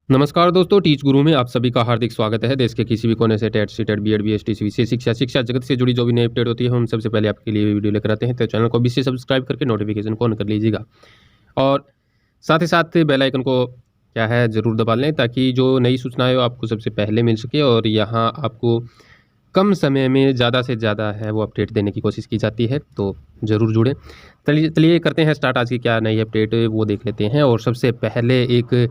नमस्कार दोस्तों, टीच गुरु में आप सभी का हार्दिक स्वागत है। देश के किसी भी कोने से टेट, सीटेट, बीएड, बीएसटी, विशेष शिक्षा जगत से जुड़ी जो भी नई अपडेट होती है हम सबसे पहले आपके लिए वीडियो लेकर आते हैं। तो चैनल को भी से सब्सक्राइब करके नोटिफिकेशन को ऑन कर लीजिएगा और साथ ही साथ बेल आइकन को क्या है ज़रूर दबा लें ताकि जो नई सूचनाएं हो आपको सबसे पहले मिल सके और यहाँ आपको कम समय में ज़्यादा से ज़्यादा है वो अपडेट देने की कोशिश की जाती है। तो ज़रूर जुड़ें। चलिए करते हैं स्टार्ट। आज की क्या नई अपडेट वो देख लेते हैं। और सबसे पहले एक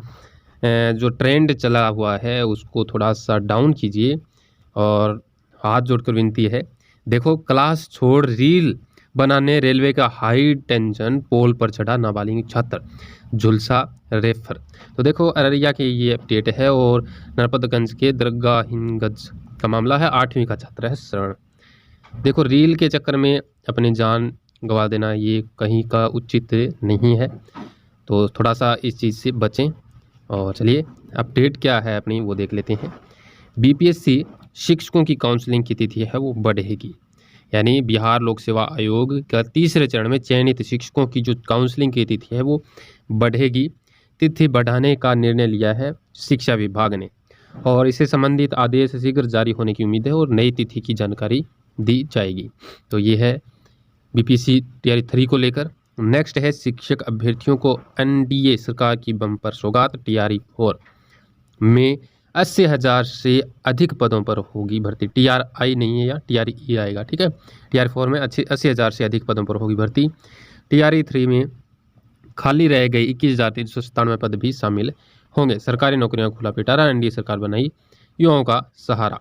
जो ट्रेंड चला हुआ है उसको थोड़ा सा डाउन कीजिए और हाथ जोड़कर विनती है। देखो, क्लास छोड़ रील बनाने रेलवे का हाई टेंशन, पोल पर चढ़ा नाबालिग छात्र, झुलसा रेफर। तो देखो, अररिया की ये अपडेट है और नरपतगंज के दरगाहिनगंज का मामला है। 8वीं का छात्र है शरण। देखो, रील के चक्कर में अपनी जान गंवा देना ये कहीं का उचित नहीं है, तो थोड़ा सा इस चीज़ से बचें। और चलिए अपडेट क्या है अपनी वो देख लेते हैं। बीपीएससी शिक्षकों की काउंसलिंग की तिथि है वो बढ़ेगी। यानी बिहार लोक सेवा आयोग का तीसरे चरण में चयनित शिक्षकों की जो काउंसलिंग की तिथि है वो बढ़ेगी। तिथि बढ़ाने का निर्णय लिया है शिक्षा विभाग ने और इससे संबंधित आदेश शीघ्र जारी होने की उम्मीद है और नई तिथि की जानकारी दी जाएगी। तो ये है बीपीएससी टीआरई 3 को लेकर। नेक्स्ट है शिक्षक अभ्यर्थियों को एनडीए सरकार की बम्पर सौगात। टीआरई 4 में 80,000 से अधिक पदों पर होगी भर्ती। टीआरआई नहीं है या टीआरई आएगा, ठीक है। टीआरई 4 में 80,000 से अधिक पदों पर होगी भर्ती। टीआरई 3 में खाली रह गए 21,397 पद भी शामिल होंगे। सरकारी नौकरियां खुला पिटारा, एनडीए सरकार बनाई युवाओं का सहारा।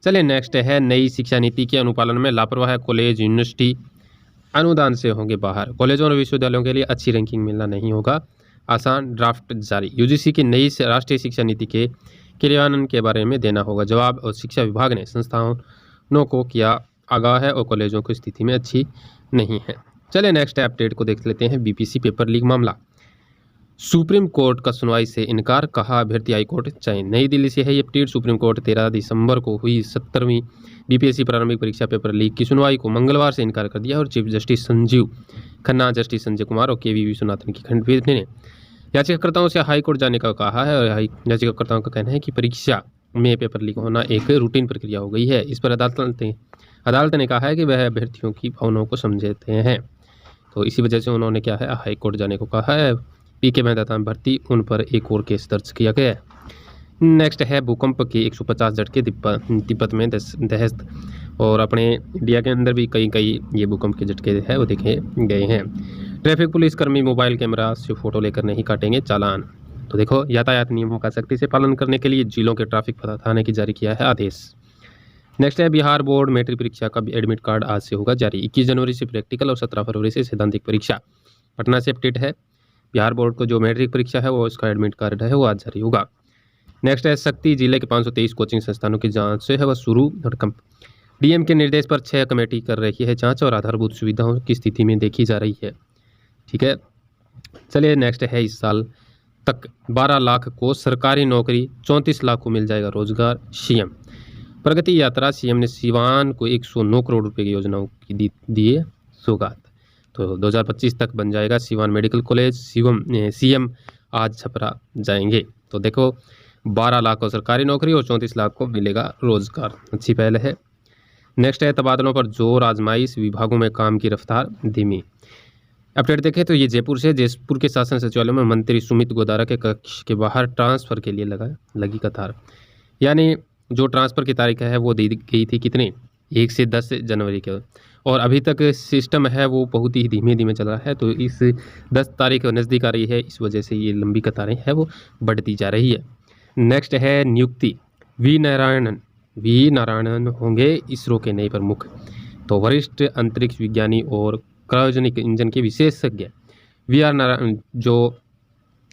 चलिए नेक्स्ट है नई शिक्षा नीति के अनुपालन में लापरवाह कॉलेज यूनिवर्सिटी अनुदान से होंगे बाहर। कॉलेजों और विश्वविद्यालयों के लिए अच्छी रैंकिंग मिलना नहीं होगा आसान, ड्राफ्ट जारी। यूजीसी की नई राष्ट्रीय शिक्षा नीति के क्रियान्वयन के बारे में देना होगा जवाब और शिक्षा विभाग ने संस्थानों को किया आगाह है और कॉलेजों की स्थिति में अच्छी नहीं है। चलिए नेक्स्ट अपडेट को देख लेते हैं। बीपीएससी पेपर लीक मामला, सुप्रीम कोर्ट का सुनवाई से इनकार, कहा अभ्यर्थी हाईकोर्ट चयन। नई दिल्ली से है ये अपडेट। सुप्रीम कोर्ट 13 दिसंबर को हुई 17वीं बीपीएससी प्रारंभिक परीक्षा पेपर लीक की सुनवाई को मंगलवार से इनकार कर दिया और chief justice Sanjeev Khanna, justice Sanjay Kumar और केवी विश्वनाथन की खंडपीठ ने याचिकाकर्ताओं से हाईकोर्ट जाने का कहा है और याचिकाकर्ताओं का कहना है कि परीक्षा में पेपर लीक होना एक रूटीन प्रक्रिया हो गई है। इस पर अदालत ने कहा है कि वह अभ्यर्थियों की भावनाओं को समझते हैं, तो इसी वजह से उन्होंने क्या है हाईकोर्ट जाने को कहा है। पीके मेहता भर्ती, उन पर एक और केस दर्ज किया गया है। नेक्स्ट है भूकंप के 150 झटके तिब्बत में दहशत और अपने इंडिया के अंदर भी कई ये भूकंप के झटके है वो देखे गए हैं। ट्रैफिक पुलिस कर्मी मोबाइल कैमरा से फोटो लेकर नहीं काटेंगे चालान। तो देखो, यातायात नियमों का सख्ती से पालन करने के लिए जिलों के ट्रैफिक थाने की जारी किया है आदेश। नेक्स्ट है बिहार बोर्ड मैट्रिक परीक्षा का एडमिट कार्ड आज से होगा जारी। 21 जनवरी से प्रैक्टिकल और 17 फरवरी से सैद्धांतिक परीक्षा। पटना से अपडेट है। बिहार बोर्ड को जो मैट्रिक परीक्षा है वो इसका एडमिट कार्ड है वो आज जारी होगा। नेक्स्ट है शक्ति जिले के 523 कोचिंग संस्थानों की जांच से है वह शुरू। डीएम के निर्देश पर 6 कमेटी कर रही है जांच और आधारभूत सुविधाओं की स्थिति में देखी जा रही है, ठीक है। चलिए नेक्स्ट है इस साल तक 12 लाख को सरकारी नौकरी, 34 लाख को मिल जाएगा रोजगार। सीएम प्रगति यात्रा, सीएम ने सिवान को 109 करोड़ रुपए की योजनाओं की दिए सौगात। तो 2025 तक बन जाएगा सिवान मेडिकल कॉलेज। सीएम आज छपरा जाएंगे। तो देखो, 12 लाख को सरकारी नौकरी और 34 लाख को मिलेगा रोजगार, अच्छी पहल है। नेक्स्ट है तबादलों पर जोर, आजमाइश, विभागों में काम की रफ्तार धीमी। अपडेट देखें तो ये जयपुर के शासन सचिवालय में मंत्री सुमित गोदारा के कक्ष के बाहर ट्रांसफर के लिए लगी कतार। यानी जो ट्रांसफ़र की तारीख है वो दी गई थी कितने 1 से 10 जनवरी के, और अभी तक सिस्टम है वो बहुत ही धीमे धीमे चल रहा है। तो इस 10 तारीख नज़दीक आ रही है, इस वजह से ये लंबी कतारें हैं वो बढ़ती जा रही है। नेक्स्ट है नियुक्ति, वी नारायणन होंगे इसरो के नए प्रमुख। तो वरिष्ठ अंतरिक्ष विज्ञानी और क्रायोजेनिक इंजन के विशेषज्ञ वी नारायण, जो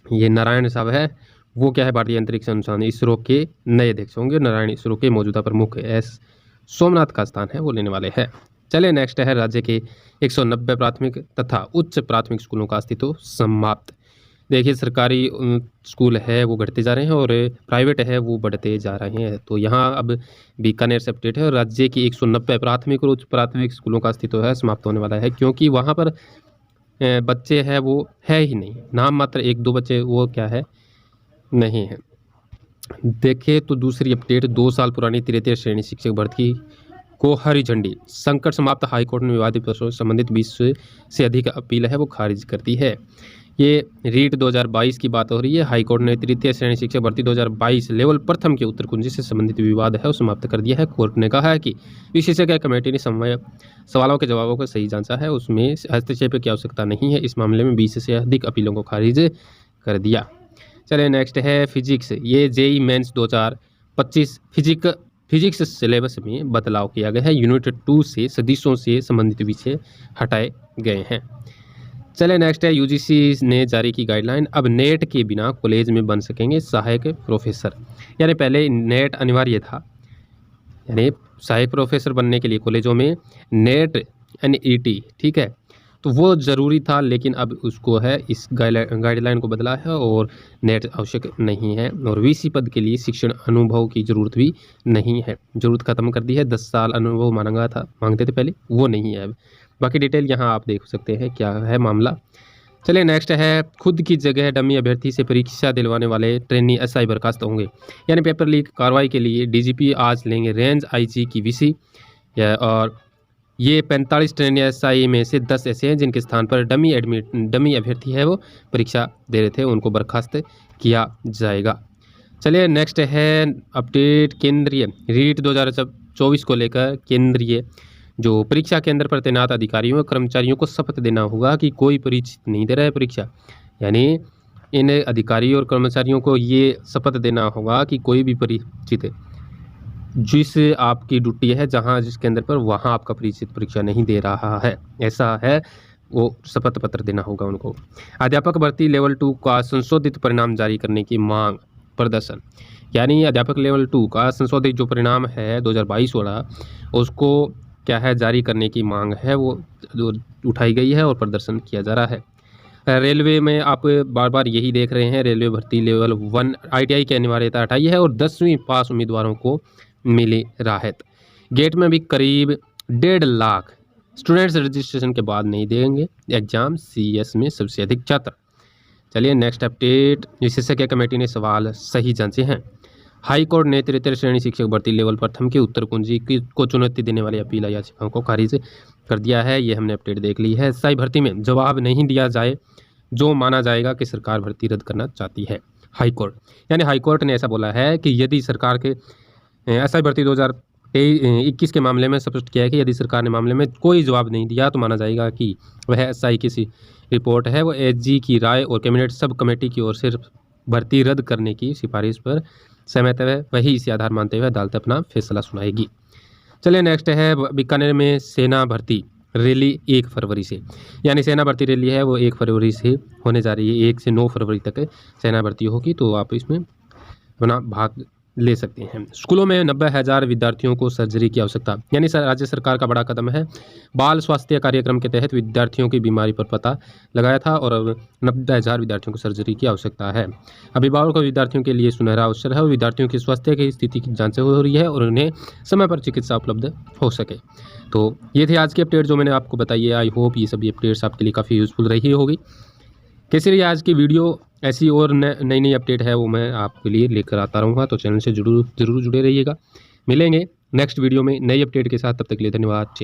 ये नारायण साहब है वो क्या है भारतीय अंतरिक्ष अनुसंधान इसरो के नए अध्यक्ष होंगे। नारायण इसरो के मौजूदा प्रमुख एस सोमनाथ का स्थान है वो लेने वाले हैं। चलिए नेक्स्ट है राज्य के 190 प्राथमिक तथा उच्च प्राथमिक स्कूलों का अस्तित्व समाप्त। देखिए, सरकारी स्कूल है वो घटते जा रहे हैं और प्राइवेट है वो बढ़ते जा रहे हैं। तो यहाँ अब बीकानेर से अपडेट है और राज्य की 190 प्राथमिक और उच्च प्राथमिक स्कूलों का अस्तित्व है समाप्त होने वाला है, क्योंकि वहाँ पर बच्चे हैं वो है ही नहीं, नाम मात्र 1-2 बच्चे वो क्या है नहीं है। देखें तो दूसरी अपडेट 2 साल पुरानी तृतीय श्रेणी शिक्षक भर्ती को हरी झंडी, संकट समाप्त। हाईकोर्ट ने विवादित प्रश्नों से संबंधित 20 से अधिक अपील है वो खारिज कर दी है। ये रीट 2022 की बात हो रही है। हाईकोर्ट ने तृतीय श्रेणी शिक्षक भर्ती 2022 लेवल प्रथम के उत्तर कुंजी से संबंधित विवाद है वो समाप्त कर दिया है। कोर्ट ने कहा है कि विशेषज्ञ कमेटी ने सवालों के जवाबों को सही जांचा है, उसमें हस्तक्षेप की आवश्यकता नहीं है। इस मामले में 20 से अधिक अपीलों को खारिज कर दिया। चलिए नेक्स्ट है फिजिक्स। ये जेई मेंस 2025 फिजिक्स सिलेबस में बदलाव किया गया है। यूनिट 2 से सदिशों से संबंधित विषय हटाए गए हैं। चलिए नेक्स्ट है यूजीसी ने जारी की गाइडलाइन। अब नेट के बिना कॉलेज में बन सकेंगे सहायक प्रोफेसर। यानी पहले नेट अनिवार्य था, यानी सहायक प्रोफेसर बनने के लिए कॉलेजों में नेट NET, ठीक है, तो वो ज़रूरी था, लेकिन अब उसको है इस गाइडलाइन को बदला है और नेट आवश्यक नहीं है। और VC पद के लिए शिक्षण अनुभव की ज़रूरत भी नहीं है, ज़रूरत ख़त्म कर दी है। 10 साल अनुभव मांगते थे पहले, वो नहीं है अब। बाकी डिटेल यहाँ आप देख सकते हैं क्या है मामला। चलिए नेक्स्ट है खुद की जगह डमी अभ्यर्थी से परीक्षा दिलवाने वाले ट्रेनी SI बर्खास्त होंगे। यानी पेपर लीक कार्रवाई के लिए DGP आज लेंगे रेंज IG की VC। और ये 45 ट्रेनी SI में से 10 ऐसे हैं जिनके स्थान पर डमी अभ्यर्थी है वो परीक्षा दे रहे थे, उनको बर्खास्त किया जाएगा। चलिए नेक्स्ट है अपडेट केंद्रीय रीट 2024 को लेकर। केंद्रीय जो परीक्षा केंद्र पर तैनात अधिकारियों और कर्मचारियों को शपथ देना होगा कि कोई परिचित नहीं दे रहा है परीक्षा। यानी इन अधिकारियों और कर्मचारियों को ये शपथ देना होगा कि कोई भी परिचित जिस आपकी ड्यूटी है जहां जिस केंद्र पर, वहां आपका परिचित परीक्षा नहीं दे रहा है, ऐसा है, वो शपथ पत्र देना होगा उनको। अध्यापक भर्ती लेवल 2 का संशोधित परिणाम जारी करने की मांग। प्रदर्शन, यानी अध्यापक लेवल 2 का संशोधित जो परिणाम है 2022 वाला, उसको क्या है जारी करने की मांग है वो उठाई गई है और प्रदर्शन किया जा रहा है। रेलवे में आप बार बार यही देख रहे हैं, रेलवे भर्ती लेवल 1 ITI की अनिवार्यता हटाई है और 10वीं पास उम्मीदवारों को मिली राहत। गेट में भी करीब 1.5 लाख स्टूडेंट्स रजिस्ट्रेशन के बाद नहीं देंगे एग्जाम। CS में सबसे अधिक छात्र। चलिए नेक्स्ट अपडेट। विशेषज्ञ कमेटी ने सवाल सही जांचे हैं। हाई कोर्ट ने तृतीय श्रेणी शिक्षक भर्ती लेवल प्रथम की उत्तर कुंजी को चुनौती देने वाली अपील याचिकाओं को खारिज कर दिया है। ये हमने अपडेट देख ली है। SI भर्ती में जवाब नहीं दिया जाए जो माना जाएगा कि सरकार भर्ती रद्द करना चाहती है। हाई कोर्ट, यानी हाई कोर्ट ने ऐसा बोला है कि यदि सरकार के SI भर्ती 2021 के मामले में स्पष्ट किया है कि यदि सरकार ने मामले में कोई जवाब नहीं दिया तो माना जाएगा कि वह SI की रिपोर्ट है वो SG की राय और कैबिनेट सब कमेटी की ओर से भर्ती रद्द करने की सिफारिश पर सहमत है। वही इसे आधार मानते हुए अदालत अपना फैसला सुनाएगी। चलिए नेक्स्ट है बीकानेर में सेना भर्ती रैली 1 फरवरी से। यानी सेना भर्ती रैली है वो 1 फरवरी से होने जा रही है। 1 से 9 फरवरी तक सेना भर्ती होगी, तो आप इसमें अपना भाग ले सकते हैं। स्कूलों में 90,000 विद्यार्थियों को सर्जरी की आवश्यकता। यानी राज्य सरकार का बड़ा कदम है। बाल स्वास्थ्य कार्यक्रम के तहत विद्यार्थियों की बीमारी पर पता लगाया था और अब 90,000 विद्यार्थियों को सर्जरी की आवश्यकता है। अभिभावकों को विद्यार्थियों के लिए सुनहरा अवसर है और विद्यार्थियों की स्वास्थ्य की स्थिति की जांच हो रही है और उन्हें समय पर चिकित्सा उपलब्ध हो सके। तो ये थे आज की अपडेट जो मैंने आपको बताई है। आई होप ये सभी अपडेट्स आपके लिए काफ़ी यूज़फुल रही होगी। कैसी रही आज की वीडियो? ऐसी और नई नई अपडेट है वो मैं आपके लिए लेकर आता रहूँगा, तो चैनल से ज़रूर जुड़े रहिएगा। मिलेंगे नेक्स्ट वीडियो में नई अपडेट के साथ, तब तक के लिए धन्यवाद।